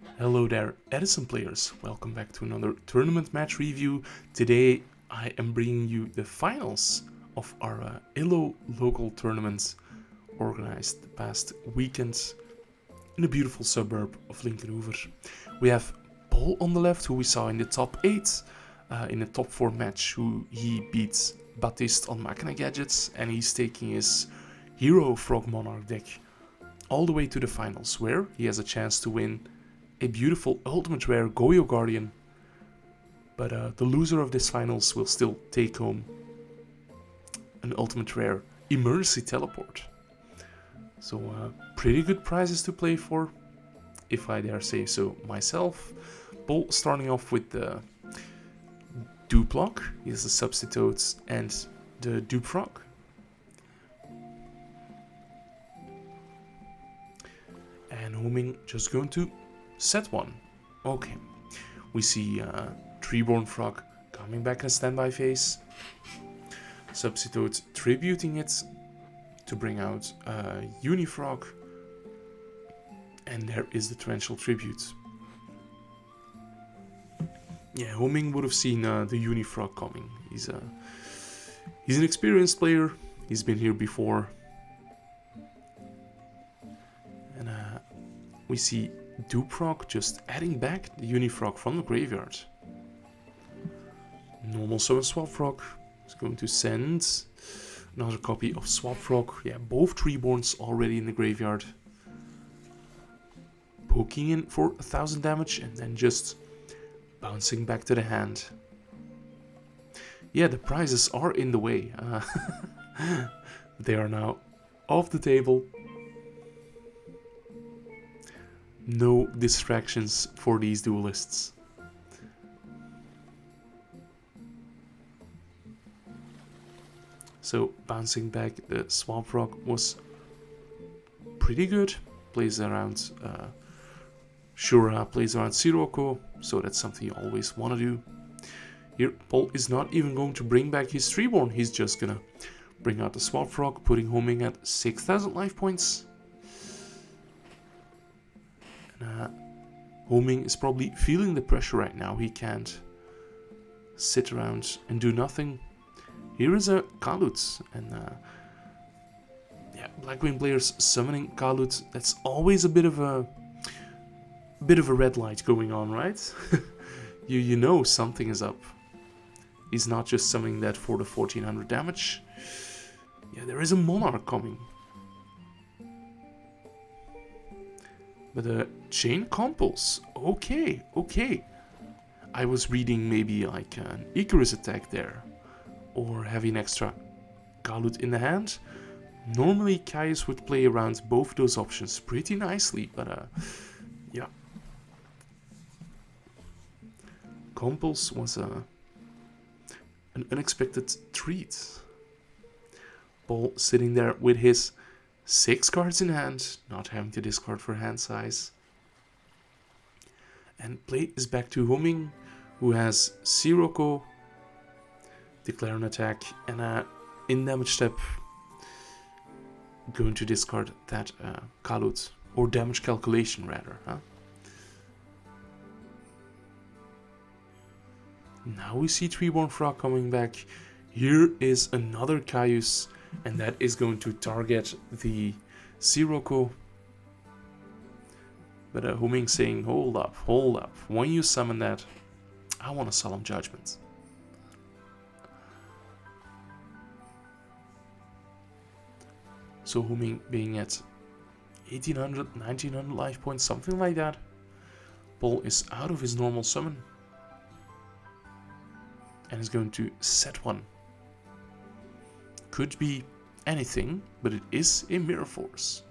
Hello there, EDISON players. Welcome back to another tournament match review. Today I am bringing you the finals of our ELLO local tournament organized the past weekend in the beautiful suburb of Linkenhoever. We have Paul on the left, who we saw in the top 8, in the top 4 match, who he beats Baptiste on Machina Gadgets, and he's taking his Hero Frog Monarch deck all the way to the finals, where he has a chance to win a beautiful ultimate rare Goyo Guardian, but the loser of this finals will still take home an ultimate rare Emergency Teleport. So pretty good prizes to play for, if I dare say so myself. Paul starting off with the Duplock, he has the Substitutes and the Dupfrog. And Ho-Ming just going to set one. Okay, we see Treeborn Frog coming back in standby phase. Substitute tributing it to bring out Unifrog. And there is the Torrential Tribute. Yeah, Ho-Ming would have seen the Unifrog coming. He's an experienced player. He's been here before. And we see Dupfrog just adding back the Unifrog from the graveyard. Normal summon Swapfrog is going to send another copy of Swapfrog. Yeah, both Treeborns already in the graveyard. Poking in for 1000 damage and then just bouncing back to the hand. Yeah, the prizes are in the way. They are now off the table. No distractions for these duelists. So bouncing back the Swamp was pretty good. Plays around Shura, plays around Sirocco, so that's something you always want to do. Here Paul is not even going to bring back his Treeborn, he's just gonna bring out the Swamp Frog, putting Ho-Ming at 6000 life points. Ho-Ming is probably feeling the pressure right now. He can't sit around and do nothing. Here is a Kalut, and yeah, Blackwing players summoning Kalut. That's always a bit of a red light going on, right? you know something is up. He's not just summoning that for the 1400 damage. Yeah, there is a Monarch coming. But a Chain Compulse, okay. I was reading maybe like an Icarus attack there, or having extra Kalut in the hand. Normally Caius would play around both those options pretty nicely, but yeah. Compulse was an unexpected treat. Paul sitting there with his 6 cards in hand, not having to discard for hand size. And play is back to Ho-Ming, who has Sirocco, declare an attack, and in damage step, going to discard that Kalut, or damage calculation rather. Now we see Treeborn Frog coming back. Here is another Caius, and that is going to target the Sirocco. But Ho-Ming saying, hold up, when you summon that, I want a Solemn Judgment. So Ho-Ming being at 1800, 1900 life points, something like that. Paul is out of his normal summon. And is going to set one. Could be anything, but it is a Mirror Force.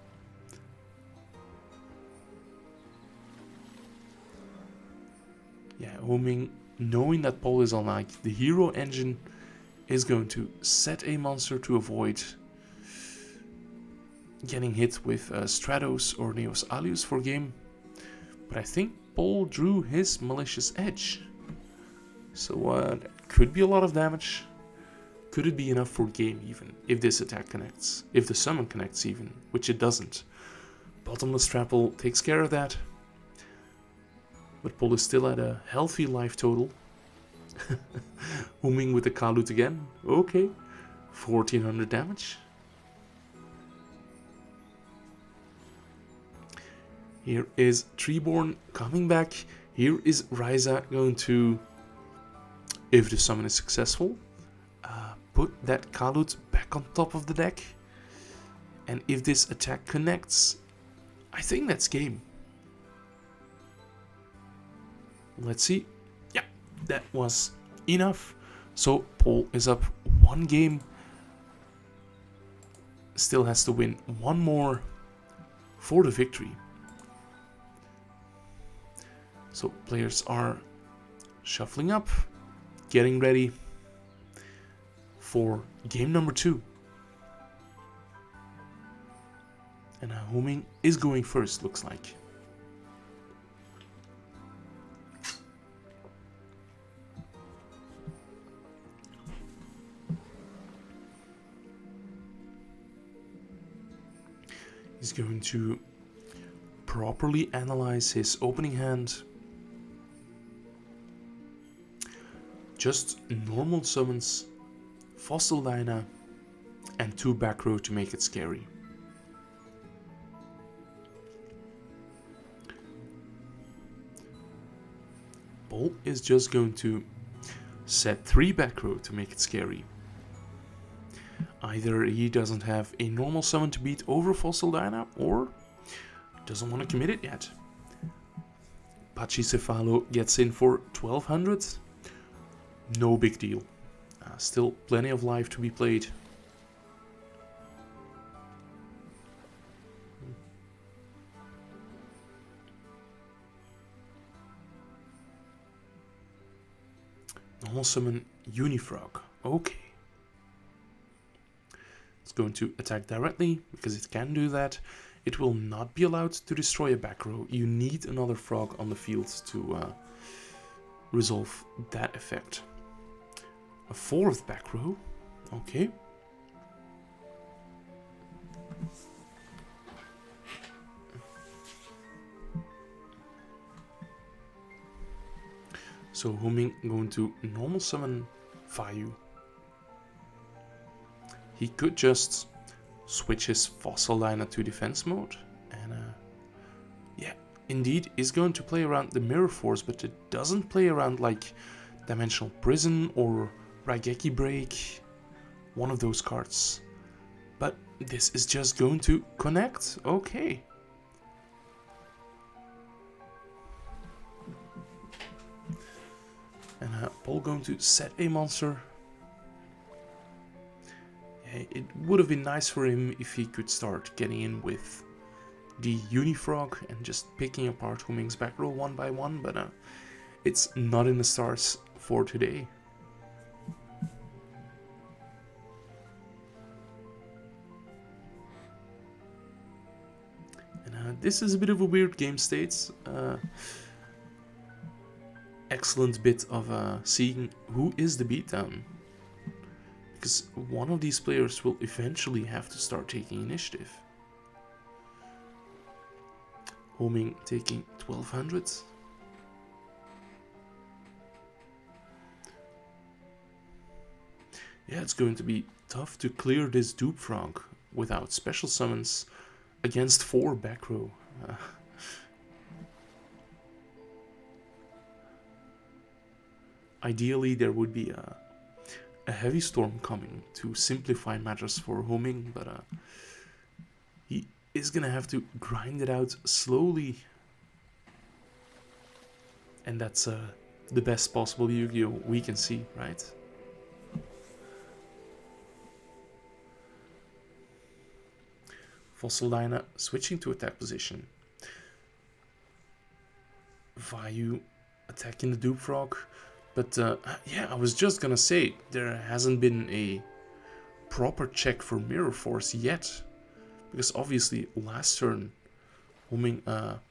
Yeah, Ho-Ming, knowing that Paul is on like the hero engine, is going to set a monster to avoid getting hit with Stratos or Neos Alius for game. But I think Paul drew his Malicious Edge. So that could be a lot of damage. Could it be enough for game even, if this attack connects? If the summon connects even, which it doesn't. Bottomless Trapple takes care of that. But Paul is still at a healthy life total. Ho-Ming with the Kalut again. Okay. 1400 damage. Here is Treeborn coming back. Here is Ryza going to, if the summon is successful, put that Kalut back on top of the deck. And if this attack connects, I think that's game. Let's see. Yeah, that was enough. So Paul is up 1 game. Still has to win 1 more for the victory. So players are shuffling up, getting ready for game number 2. And Ho-Ming is going first, looks like. He's going to properly analyze his opening hand. Just normal summons, Fossil Dyna, and 2 back row to make it scary. Paul is just going to set 3 back row to make it scary. Either he doesn't have a normal summon to beat over Fossil Dyna, or doesn't want to commit it yet. Pachycephalo gets in for 1200. No big deal. Still plenty of life to be played. Normal summon Unifrog. Okay. It's going to attack directly because it can do that. It will not be allowed to destroy a back row. You need another frog on the field to resolve that effect. A 4th back row. Okay. So Ho-Ming going to normal summon Vayu. He could just switch his Fossil Dyna to defense mode. And yeah, indeed is going to play around the Mirror Force, but it doesn't play around like Dimensional Prison or Raigeki Break, one of those cards. But this is just going to connect. Okay. And Paul going to set a monster. Yeah, it would have been nice for him if he could start getting in with the Unifrog and just picking apart Ho-Ming's back row 1 by 1, but it's not in the stars for today. And this is a bit of a weird game state. Excellent bit of seeing who is the beatdown. Because one of these players will eventually have to start taking initiative. Ho-Ming taking 1200. Yeah, it's going to be tough to clear this Dupe Frog without special summons against 4 back row. Ideally, there would be a heavy storm coming to simplify matters for Ho-Ming, but he is gonna have to grind it out slowly, and that's the best possible Yu-Gi-Oh we can see, right? Fossil Dyna switching to attack position. Vayu attacking the Dupe Frog. But yeah, I was just gonna say, there hasn't been a proper check for Mirror Force yet. Because obviously, last turn, Ho-Ming,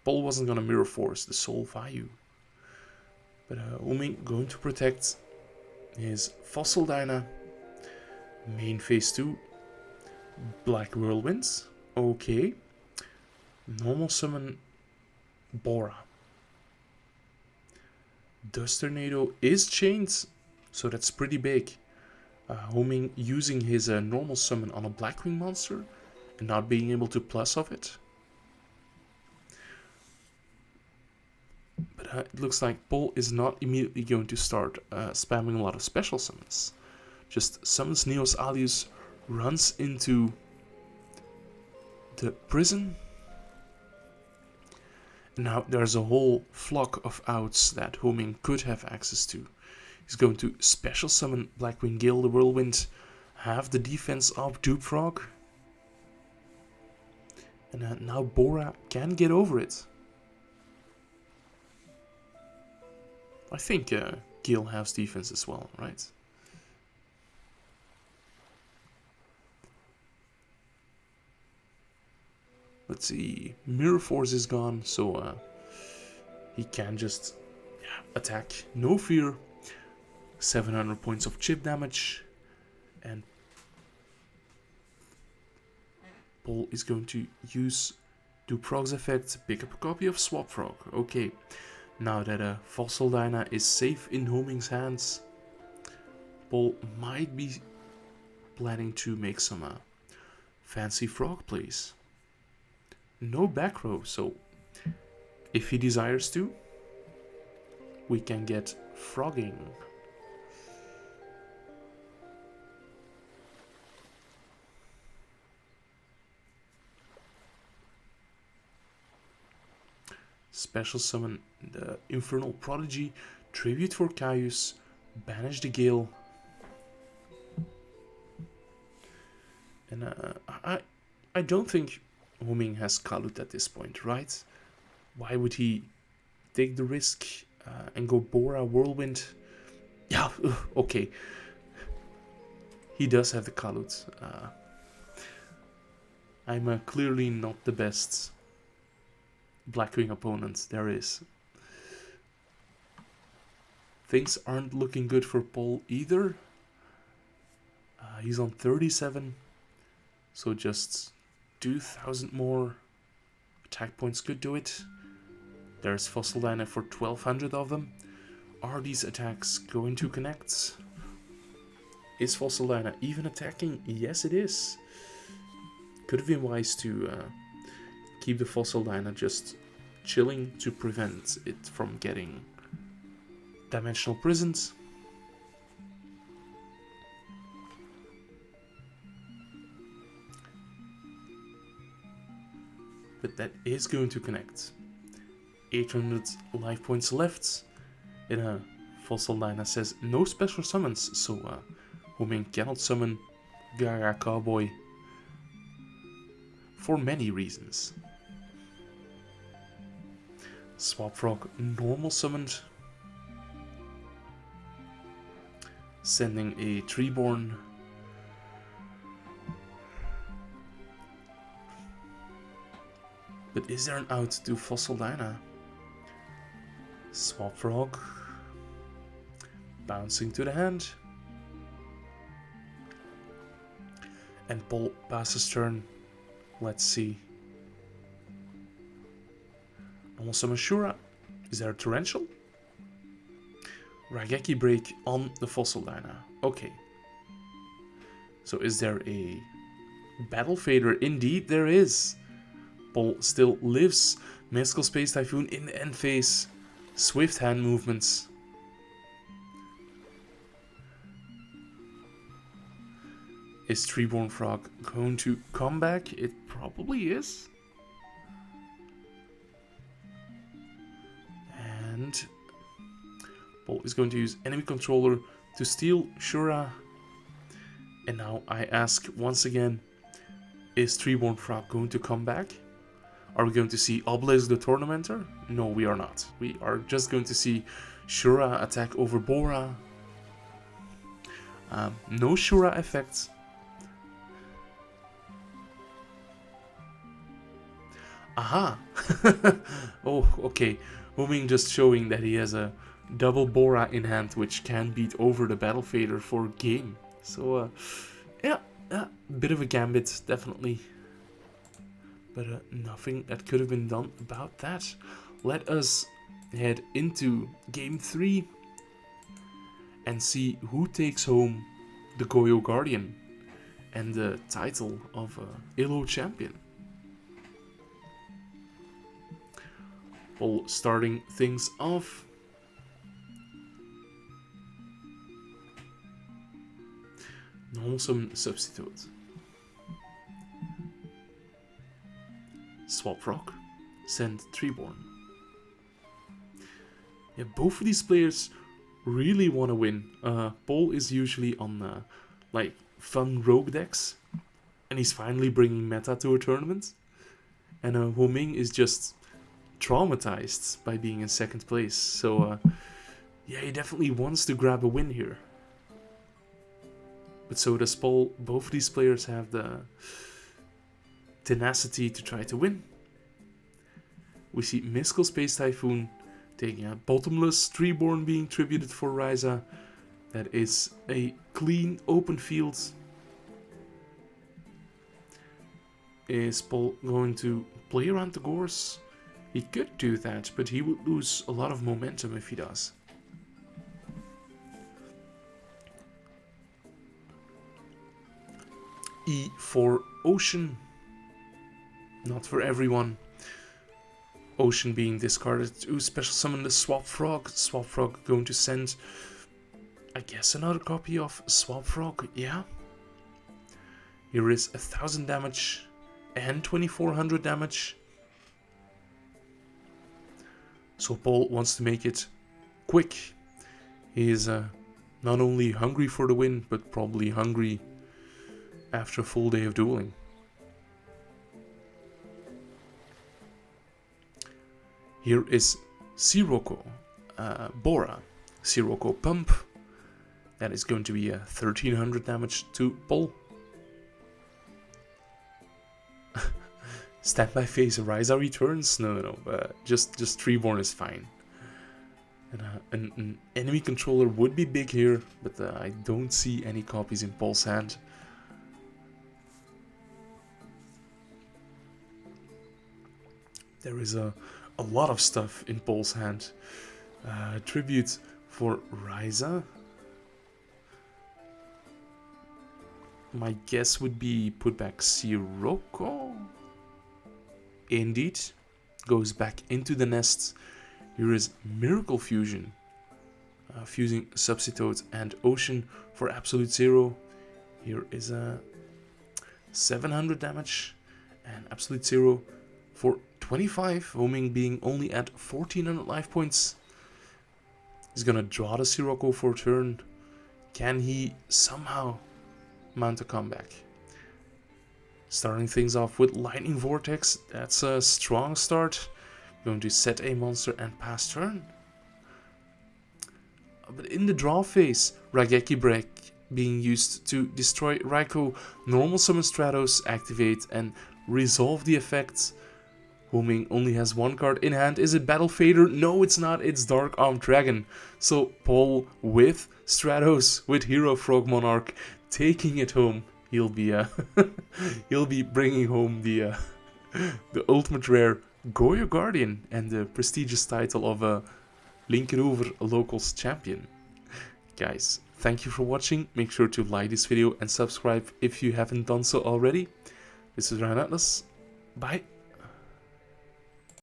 Paul wasn't gonna Mirror Force the Soul Vayu. But Ho-Ming going to protect his Fossil Dyna. Main phase 2. Black Whirlwinds. Okay. Normal summon Bora. Dust Tornado is chained, so that's pretty big. Ho-Ming using his normal summon on a Blackwing monster and not being able to plus off it. But it looks like Paul is not immediately going to start spamming a lot of special summons. Just summons Neos Alius, runs into the prison. Now there's a whole flock of outs that Ho-Ming could have access to. He's going to special summon Blackwing Gale the Whirlwind, have the defense of Dupe Frog. And now Bora can get over it. I think Gale has defense as well, right? Let's see, Mirror Force is gone, so he can just attack, no fear. 700 points of chip damage, and Paul is going to use Duprog's effect, pick up a copy of Swap Frog. Okay, now that Fossil Dyna is safe in Ho-Ming's hands, Paul might be planning to make some fancy frog plays. No back row, so if he desires to, we can get frogging. Special summon the Infernal Prodigy, tribute for Caius, banish the Gale. And I don't think Ho-Ming has Kalut at this point, right? Why would he take the risk and go Bora Whirlwind? Yeah, okay. He does have the Kalut. I'm clearly not the best Blackwing opponent there is. Things aren't looking good for Paul either. He's on 37, so just 2,000 more attack points could do it. There's Fossil Dyna for 1,200 of them. Are these attacks going to connect? Is Fossil Dyna even attacking? Yes, it is. Could have been wise to keep the Fossil Dyna just chilling to prevent it from getting dimensional prisons. But that is going to connect. 800 life points left. And Fossil Dyna says no special summons, so Ho-Ming cannot summon Gaga Cowboy for many reasons. Swap Frog normal summoned, sending a Treeborn. But is there an out to Fossil Dyna? Swap Frog bouncing to the hand, and Paul passes turn. Let's see. Normal summon Shura. Is there a Torrential? Raigeki break on the Fossil Dyna. Okay. So is there a Battle Fader? Indeed there is. Paul still lives. Mystical Space Typhoon in the end phase. Swift hand movements. Is Treeborn Frog going to come back? It probably is. And Paul is going to use enemy controller to steal Shura. And now I ask once again, is Treeborn Frog going to come back? Are we going to see Obelisk the Tournamenter? No, we are not. We are just going to see Shura attack over Bora. No Shura effects. Aha! Oh, okay. Ho-Ming just showing that he has a double Bora in hand, which can beat over the Battle Fader for game. So, yeah, bit of a gambit, definitely. But nothing that could have been done about that. Let us head into game 3 and see who takes home the Goyo Guardian and the title of ELLO champion. Paul starting things off. Normal summon substitute. Swap Rock. Send Treeborn. Yeah, both of these players really want to win. Paul is usually on like fun rogue decks, and he's finally bringing meta to a tournament. And Ho-Ming is just traumatized by being in second place. So yeah, he definitely wants to grab a win here. But so does Paul. Both of these players have the tenacity to try to win. We see Mystical Space Typhoon taking a Bottomless Treeborn being tributed for Ryza. That is a clean open field. Is Paul going to play around the Gorse? He could do that, but he would lose a lot of momentum if he does. E for Ocean. Not for everyone. Ocean being discarded to special summon the Swap Frog. Swap Frog going to send, I guess, another copy of Swap Frog. Yeah. Here is 1000 damage and 2400 damage. So Paul wants to make it quick. He is not only hungry for the win, but probably hungry after a full day of dueling. Here is Sirocco, Bora, Sirocco Pump. That is going to be 1300 damage to Paul. Standby phase Ryza returns? No. Just Treeborn is fine. And an enemy controller would be big here, but I don't see any copies in Paul's hand. There is a lot of stuff in Paul's hand. Tribute for Ryza. My guess would be put back Sirocco. Indeed. Goes back into the nest. Here is Miracle Fusion. Fusing Substitute and Ocean for Absolute Zero. Here is 700 damage and Absolute Zero for 25. Ho-Ming being only at 1400 life points. He's gonna draw the Sirocco for a turn. Can he somehow mount a comeback? Starting things off with Lightning Vortex. That's a strong start. Going to set a monster and pass turn. But in the draw phase, Raigeki Break being used to destroy Raikou. Normal summon Stratos, activate and resolve the effects. Ho-Ming only has one card in hand. Is it Battle Fader? No, it's not. It's Dark Armed Dragon. So Paul with Stratos, with Hero Frog Monarch, taking it home. He'll be he'll be bringing home the ultimate rare Goyo Guardian and the prestigious title of Linkeroever Locals Champion. Guys, thank you for watching. Make sure to like this video and subscribe if you haven't done so already. This is Ryan Atlas. Bye.